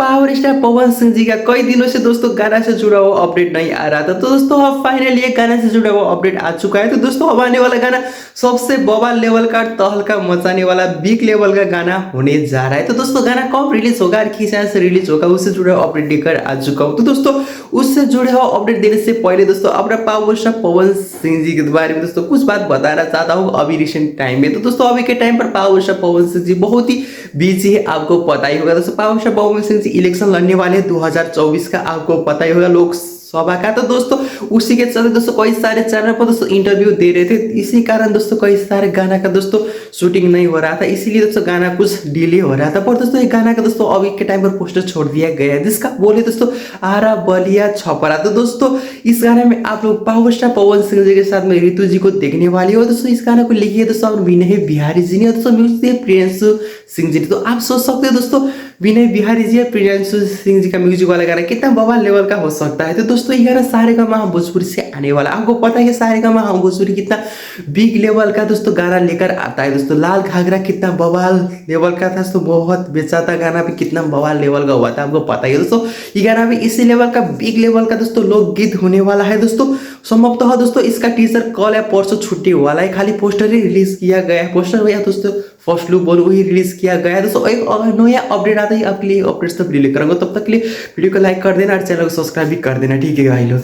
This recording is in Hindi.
पावर स्टार पवन सिंह जी का कई दिनों से दोस्तों गाना से जुड़ा हुआ अपडेट नहीं आ रहा था। तो दोस्तों अब फाइनली एक गाना से जुड़ा हुआ अपडेट आ चुका है। तो दोस्तों अब आने वाला गाना सबसे बवाल लेवल का, तहलका मचाने वाला, बिग लेवल का गाना होने जा रहा है। तो दोस्तों गाना कब रिलीज होगा और किस तरह से रिलीज होगा उससे जुड़ा हुआ अपडेट लेकर आ चुका हूँ। तो दोस्तों उससे जुड़े हुआ अपडेट देने से पहले दोस्तों अपना पावर स्टार पवन सिंह जी के बारे में दोस्तों कुछ बात बताना चाहता हूँ अभी रिसेंट टाइम में। तो दोस्तों अभी के टाइम पर पावर स्टार पवन सिंह जी बहुत ही बिजी है, आपको पता ही होगा। दोस्तों power star Pawan Singh ji election लड़ने वाले 2024 का, आपको पता ही होगा, लोकसभा का। तो दोस्तों उसी के चलते दोस्तों कई सारे चैनल पर दोस्तों इंटरव्यू दे रहे थे। इसी कारण दोस्तों कई सारे गाना का दोस्तों शूटिंग नहीं हो रहा था, इसीलिए दोस्तों गाना कुछ डिले हो रहा था। पर दोस्तों ये गाना का दोस्तों अभी के टाइम पर पोस्टर छोड़ दिया गया है, जिसका बोले दोस्तों आरा बलिया छपरा। तो दोस्तों इस गाने में आप लोग पावर स्टार पवन सिंह जी के साथ में ऋतु जी को देखने वाली हो। दोस्तों इस गाने को लिखी है दोस्तों विनय बिहारी जी ने, दोस्तों म्यूजिक प्रियंशु सिंह जी ने। तो आप सोच सकते हो दोस्तों विनय बिहारी जी और प्रियंशु सिंह जी का म्यूजिक वाला गाना कितना बवाल लेवल का हो सकता है। तो दोस्तों ये गाना सारेगामा भोजपुरी से आने वाला, आपको पता है कि सारेगामा भोजपुरी कितना बिग लेवल का दोस्तों गाना लेकर आता है। दोस्तों लाल घाघरा कितना बवाल लेवल का था, दोस्तों बहुत बेचाता गाना भी कितना बवाल लेवल का हुआ था, आपको पता है। दोस्तों ये गाना भी इसी लेवल का बिग लेवल का दोस्तों लोकगीत होने वाला है। दोस्तों संभवतः दोस्तों इसका टीजर कल या परसों छुट्टी वाला है, खाली पोस्टर ही रिलीज किया गया है। पोस्टर भैया दोस्तों फर्स्ट लुक बोलो वही रिलीज किया गया है। दोस्तों एक नया अपडेट आता है आपके लिए, अपडेट्स तब रिलीज करूंगा। तब तक के लिए वीडियो को लाइक कर देना और चैनल को सब्सक्राइब भी कर देना, ठीक है भाई लोग।